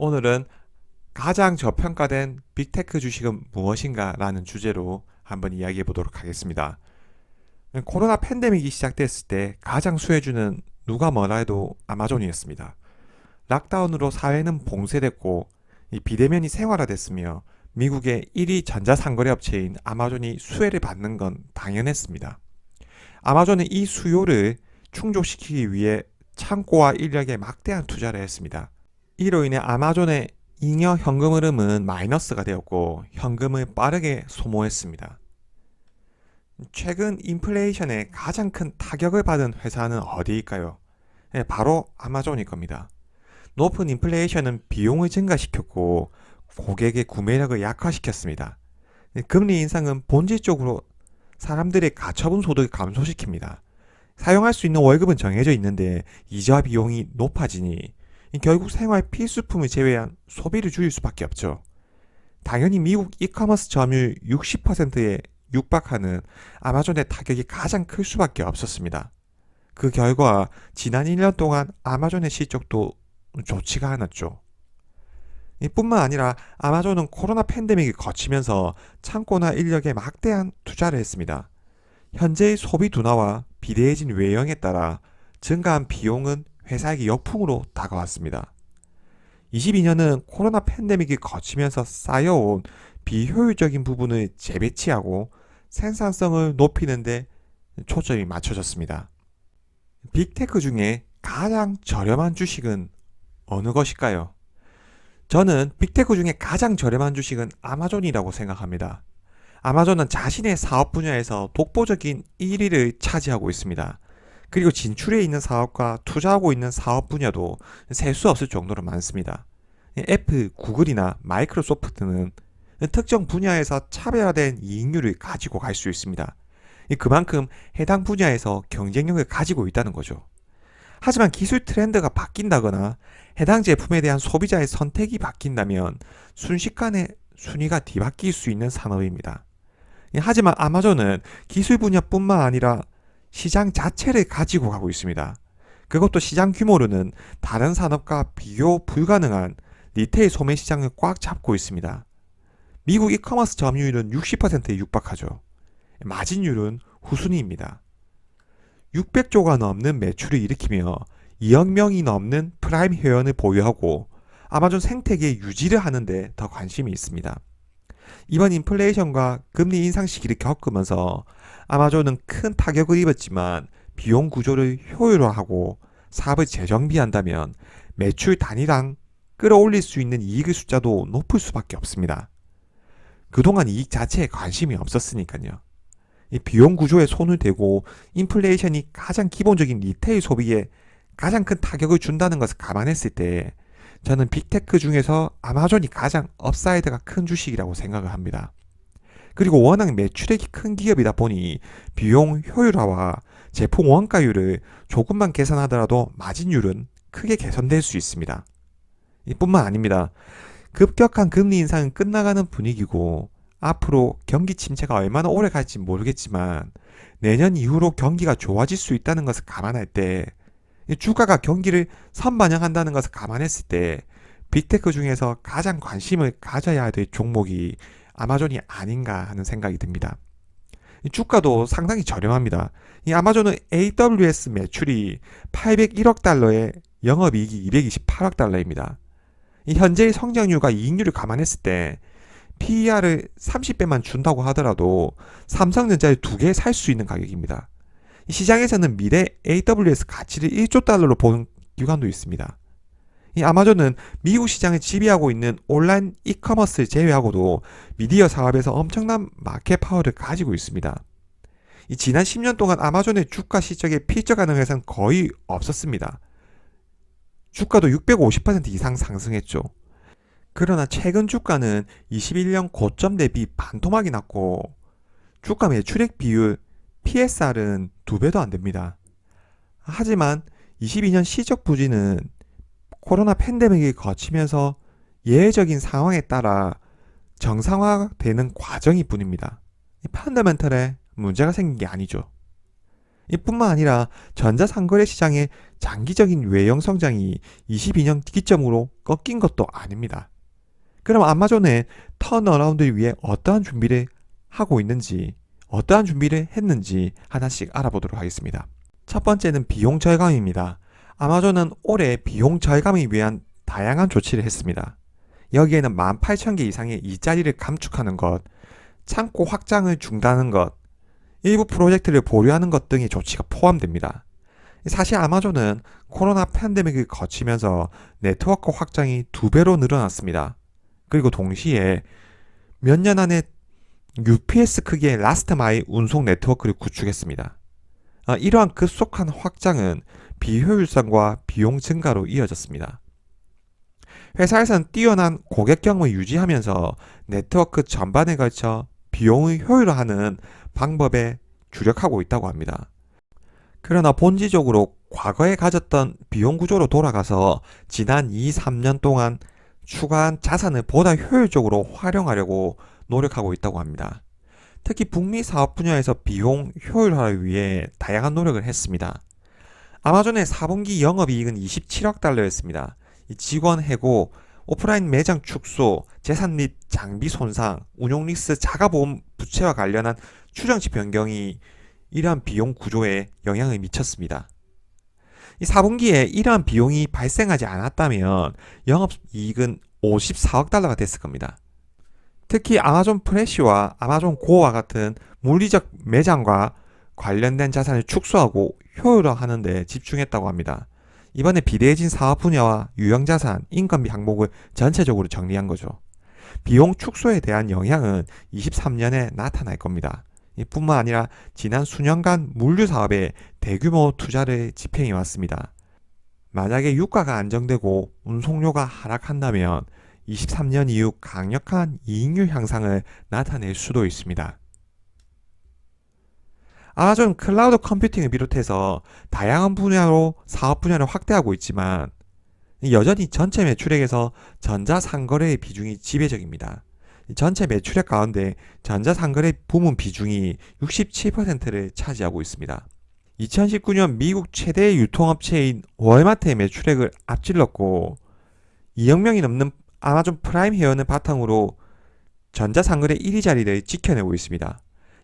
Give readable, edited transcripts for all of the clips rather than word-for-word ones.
오늘은 가장 저평가된 빅테크 주식은 무엇인가 라는 주제로 한번 이야기해 보도록 하겠습니다. 코로나 팬데믹이 시작됐을 때 가장 수혜주는 누가 뭐라 해도 아마존이었습니다. 락다운으로 사회는 봉쇄됐고 이 비대면이 생활화됐으며 미국의 1위 전자상거래 업체인 아마존이 수혜를 받는 건 당연했습니다. 아마존은 이 수요를 충족시키기 위해 창고와 인력에 막대한 투자를 했습니다. 이로 인해 아마존의 잉여 현금 흐름은 마이너스가 되었고 현금을 빠르게 소모했습니다. 최근 인플레이션에 가장 큰 타격을 받은 회사는 어디일까요? 네, 바로 아마존일 겁니다. 높은 인플레이션은 비용을 증가시켰고 고객의 구매력을 약화시켰습니다. 금리 인상은 본질적으로 사람들의 가처분 소득을 감소시킵니다. 사용할 수 있는 월급은 정해져 있는데 이자 비용이 높아지니 결국 생활 필수품을 제외한 소비를 줄일 수밖에 없죠. 당연히 미국 이커머스 점유율 60%에 육박하는 아마존의 타격이 가장 클 수밖에 없었습니다. 그 결과 지난 1년 동안 아마존의 실적도 좋지가 않았죠. 이뿐만 아니라 아마존은 코로나 팬데믹을 거치면서 창고나 인력에 막대한 투자를 했습니다. 현재의 소비 둔화와 비대해진 외형에 따라 증가한 비용은 회사에게 역풍으로 다가왔습니다. 22년은 코로나 팬데믹을 거치면서 쌓여온 비효율적인 부분을 재배치하고 생산성을 높이는 데 초점이 맞춰졌습니다. 빅테크 중에 가장 저렴한 주식은 어느 것일까요? 저는 빅테크 중에 가장 저렴한 주식은 아마존이라고 생각합니다. 아마존은 자신의 사업 분야에서 독보적인 1위를 차지하고 있습니다. 그리고 진출해 있는 사업과 투자하고 있는 사업 분야도 셀 수 없을 정도로 많습니다. 애플, 구글이나 마이크로소프트는 특정 분야에서 차별화된 이익률을 가지고 갈 수 있습니다. 그만큼 해당 분야에서 경쟁력을 가지고 있다는 거죠. 하지만 기술 트렌드가 바뀐다거나 해당 제품에 대한 소비자의 선택이 바뀐다면 순식간에 순위가 뒤바뀔 수 있는 산업입니다. 하지만 아마존은 기술 분야뿐만 아니라 시장 자체를 가지고 가고 있습니다. 그것도 시장 규모로는 다른 산업과 비교 불가능한 리테일 소매 시장을 꽉 잡고 있습니다. 미국 이커머스 점유율은 60%에 육박하죠. 마진율은 후순위입니다. 600조가 넘는 매출을 일으키며 2억 명이 넘는 프라임 회원을 보유하고 아마존 생태계 유지를 하는데 더 관심이 있습니다. 이번 인플레이션과 금리 인상 시기를 겪으면서 아마존은 큰 타격을 입었지만 비용 구조를 효율화하고 사업을 재정비한다면 매출 단위당 끌어올릴 수 있는 이익의 숫자도 높을 수밖에 없습니다. 그동안 이익 자체에 관심이 없었으니까요. 이 비용 구조에 손을 대고 인플레이션이 가장 기본적인 리테일 소비에 가장 큰 타격을 준다는 것을 감안했을 때 저는 빅테크 중에서 아마존이 가장 업사이드가 큰 주식이라고 생각을 합니다. 그리고 워낙 매출액이 큰 기업이다 보니 비용 효율화와 제품 원가율을 조금만 계산하더라도 마진율은 크게 개선될 수 있습니다. 이뿐만 아닙니다. 급격한 금리 인상은 끝나가는 분위기고 앞으로 경기 침체가 얼마나 오래 갈지 모르겠지만 내년 이후로 경기가 좋아질 수 있다는 것을 감안할 때 주가가 경기를 선반영한다는 것을 감안했을 때 빅테크 중에서 가장 관심을 가져야 될 종목이 아마존이 아닌가 하는 생각이 듭니다. 주가도 상당히 저렴합니다. 이 아마존은 AWS 매출이 801억 달러에 영업이익이 228억 달러입니다. 이 현재의 성장률과 이익률을 감안했을 때 PER을 30배만 준다고 하더라도 삼성전자를 2개 살 수 있는 가격입니다. 시장에서는 미래 AWS 가치를 1조 달러로 보는 기관도 있습니다. 이 아마존은 미국 시장을 지배하고 있는 온라인 이커머스를 제외하고도 미디어 사업에서 엄청난 마켓 파워를 가지고 있습니다. 이 지난 10년 동안 아마존의 주가 실적에 필적하는 회사는 거의 없었습니다. 주가도 650% 이상 상승했죠. 그러나 최근 주가는 21년 고점 대비 반토막이 났고 주가 매출액 비율 PSR은 2배도 안 됩니다. 하지만 22년 실적 부진은 코로나 팬데믹을 거치면서 예외적인 상황에 따라 정상화되는 과정일 뿐입니다. 펀더멘털에 문제가 생긴 게 아니죠. 이뿐만 아니라 전자상거래 시장에 장기적인 외형 성장이 22년 기점으로 꺾인 것도 아닙니다. 그럼 아마존은 턴어라운드를 위해 어떠한 준비를 하고 있는지, 어떠한 준비를 했는지 하나씩 알아보도록 하겠습니다. 첫 번째는 비용 절감입니다. 아마존은 올해 비용 절감을 위한 다양한 조치를 했습니다. 여기에는 18,000개 이상의 일자리를 감축하는 것, 창고 확장을 중단하는 것, 일부 프로젝트를 보류하는 것 등의 조치가 포함됩니다. 사실 아마존은 코로나 팬데믹을 거치면서 네트워크 확장이 2배로 늘어났습니다. 그리고 동시에 몇 년 안에 UPS 크기의 라스트 마일 운송 네트워크를 구축했습니다. 이러한 급속한 확장은 비효율성과 비용 증가로 이어졌습니다. 회사에서는 뛰어난 고객 경험을 유지하면서 네트워크 전반에 걸쳐 비용을 효율화하는 방법에 주력하고 있다고 합니다. 그러나 본질적으로 과거에 가졌던 비용 구조로 돌아가서 지난 2, 3년 동안 추가한 자산을 보다 효율적으로 활용하려고 노력하고 있다고 합니다. 특히 북미 사업 분야에서 비용 효율화를 위해 다양한 노력을 했습니다. 아마존의 4분기 영업이익은 27억 달러였습니다. 직원 해고, 오프라인 매장 축소, 재산 및 장비 손상, 운용 리스 자가보험 부채와 관련한 추정치 변경이 이러한 비용 구조에 영향을 미쳤습니다. 이 4분기에 이러한 비용이 발생하지 않았다면 영업이익은 54억 달러가 됐을 겁니다. 특히 아마존 프레시와 아마존 고와 같은 물리적 매장과 관련된 자산을 축소하고 효율화하는 데 집중했다고 합니다. 이번에 비대해진 사업 분야와 유형자산, 인건비 항목을 전체적으로 정리한 거죠. 비용 축소에 대한 영향은 23년에 나타날 겁니다. 뿐만 아니라 지난 수년간 물류 사업에 대규모 투자를 집행해 왔습니다. 만약에 유가가 안정되고 운송료가 하락한다면 23년 이후 강력한 이익률 향상을 나타낼 수도 있습니다. 아마존 클라우드 컴퓨팅을 비롯해서 다양한 분야로 사업 분야를 확대하고 있지만 여전히 전체 매출액에서 전자상거래의 비중이 지배적입니다. 전체 매출액 가운데 전자상거래 부문 비중이 67%를 차지하고 있습니다. 2019년 미국 최대의 유통업체인 월마트의 매출액을 앞질렀고 2억 명이 넘는 아마존 프라임 회원을 바탕으로 전자상거래 1위 자리를 지켜내고 있습니다.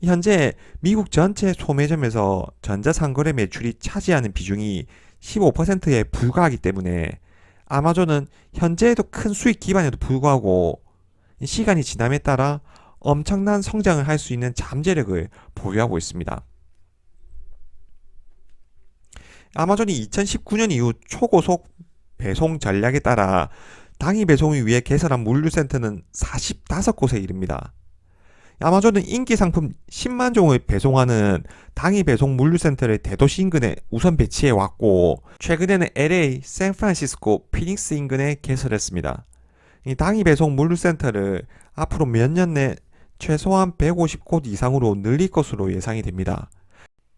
현재 미국 전체 소매점에서 전자상거래 매출이 차지하는 비중이 15%에 불과하기 때문에 아마존은 현재에도 큰 수익 기반에도 불구하고 시간이 지남에 따라 엄청난 성장을 할 수 있는 잠재력을 보유하고 있습니다. 아마존이 2019년 이후 초고속 배송 전략에 따라 당일 배송을 위해 개설한 물류센터는 45곳에 이릅니다. 아마존은 인기 상품 10만 종을 배송하는 당일 배송 물류센터를 대도시 인근에 우선 배치해 왔고 최근에는 LA, 샌프란시스코, 피닉스 인근에 개설했습니다. 이 당일 배송 물류센터를 앞으로 몇 년 내 최소한 150곳 이상으로 늘릴 것으로 예상이 됩니다.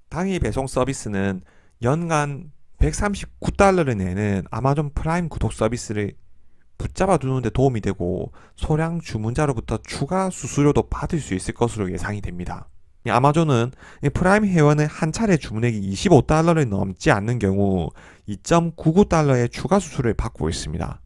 당일 배송 서비스는 연간 139달러를 내는 아마존 프라임 구독 서비스를 붙잡아 두는 데 도움이 되고 소량 주문자로부터 추가 수수료도 받을 수 있을 것으로 예상이 됩니다. 아마존은 프라임 회원의 한 차례 주문액이 25달러를 넘지 않는 경우 2.99달러의 추가 수수료를 받고 있습니다.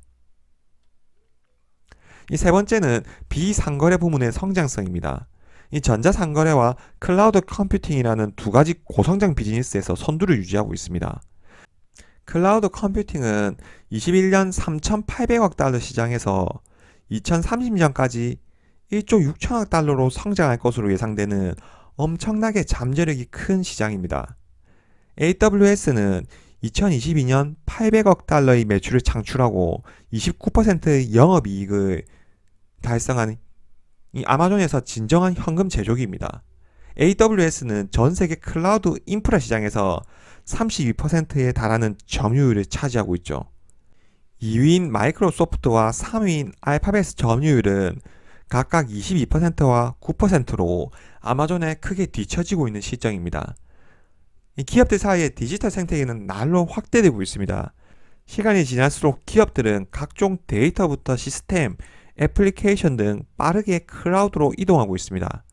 이 세 번째는 비상거래 부문의 성장성입니다. 이 전자상거래와 클라우드 컴퓨팅이라는 두 가지 고성장 비즈니스에서 선두를 유지하고 있습니다. 클라우드 컴퓨팅은 21년 3,800억 달러 시장에서 2030년까지 1조 6천억 달러로 성장할 것으로 예상되는 엄청나게 잠재력이 큰 시장입니다. AWS는 2022년 800억 달러의 매출을 창출하고 29%의 영업이익을 달성한 이 아마존에서 진정한 현금 제조기입니다. AWS는 전 세계 클라우드 인프라 시장에서 32%에 달하는 점유율을 차지하고 있죠. 2위인 마이크로소프트와 3위인 알파벳 점유율은 각각 22%와 9%로 아마존에 크게 뒤처지고 있는 실정입니다. 기업들 사이의 디지털 생태계는 날로 확대되고 있습니다. 시간이 지날수록 기업들은 각종 데이터부터 시스템, 애플리케이션 등 빠르게 클라우드로 이동하고 있습니다.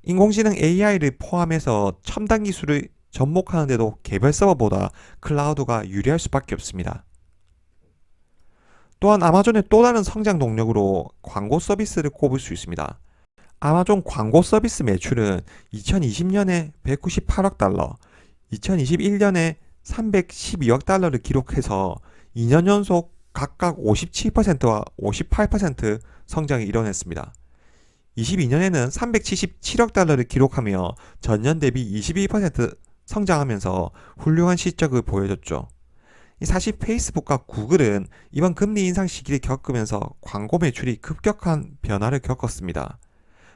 인공지능 AI를 포함해서 첨단 기술을 접목하는데도 개별 서버보다 클라우드가 유리할 수밖에 없습니다. 또한 아마존의 또 다른 성장 동력으로 광고 서비스를 꼽을 수 있습니다. 아마존 광고 서비스 매출은 2020년에 198억 달러, 2021년에 312억 달러를 기록해서 2년 연속 각각 57%와 58% 성장을 이뤄냈습니다. 22년에는 377억 달러를 기록하며 전년 대비 22% 성장하면서 훌륭한 실적을 보여줬죠. 사실 페이스북과 구글은 이번 금리 인상 시기를 겪으면서 광고 매출이 급격한 변화를 겪었습니다.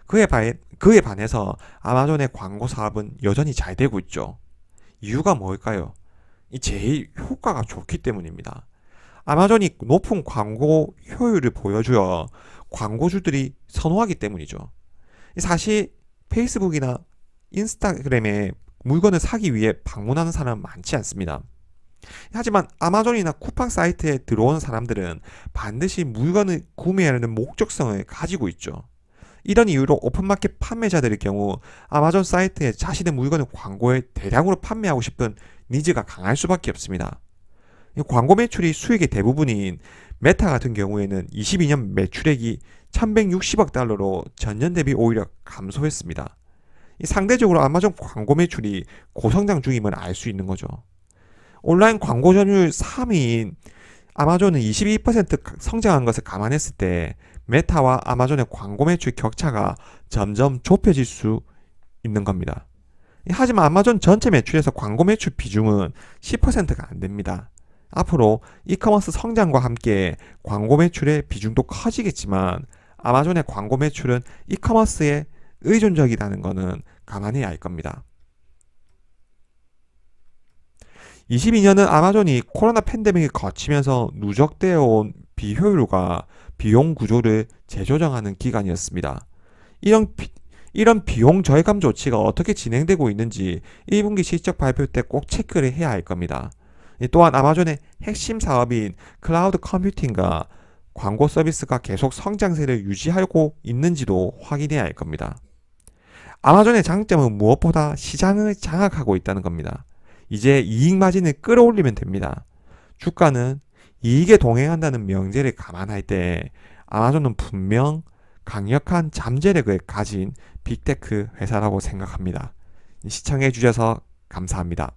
그에 반해서 아마존의 광고 사업은 여전히 잘 되고 있죠. 이유가 뭘까요? 제일 효과가 좋기 때문입니다. 아마존이 높은 광고 효율을 보여주어 광고주들이 선호하기 때문이죠. 사실 페이스북이나 인스타그램에 물건을 사기 위해 방문하는 사람은 많지 않습니다. 하지만 아마존이나 쿠팡 사이트에 들어오는 사람들은 반드시 물건을 구매하려는 목적성을 가지고 있죠. 이런 이유로 오픈마켓 판매자들의 경우 아마존 사이트에 자신의 물건을 광고에 대량으로 판매하고 싶은 니즈가 강할 수밖에 없습니다. 광고 매출이 수익의 대부분인 메타 같은 경우에는 22년 매출액이 1160억 달러로 전년 대비 오히려 감소했습니다. 상대적으로 아마존 광고 매출이 고성장 중임을 알 수 있는 거죠. 온라인 광고 점유율 3위인 아마존은 22% 성장한 것을 감안했을 때 메타와 아마존의 광고 매출 격차가 점점 좁혀질 수 있는 겁니다. 하지만 아마존 전체 매출에서 광고 매출 비중은 10%가 안 됩니다. 앞으로 이커머스 성장과 함께 광고 매출의 비중도 커지겠지만 아마존의 광고 매출은 이커머스에 의존적이라는 것은 가만히 알 겁니다. 22년은 아마존이 코로나 팬데믹을 거치면서 누적되어 온 비효율과 비용 구조를 재조정하는 기간이었습니다. 이런 비용 절감 조치가 어떻게 진행되고 있는지 1분기 실적 발표 때 꼭 체크를 해야 할 겁니다. 또한 아마존의 핵심 사업인 클라우드 컴퓨팅과 광고 서비스가 계속 성장세를 유지하고 있는지도 확인해야 할 겁니다. 아마존의 장점은 무엇보다 시장을 장악하고 있다는 겁니다. 이제 이익 마진을 끌어올리면 됩니다. 주가는 이익에 동행한다는 명제를 감안할 때 아마존은 분명 강력한 잠재력을 가진 빅테크 회사라고 생각합니다. 시청해 주셔서 감사합니다.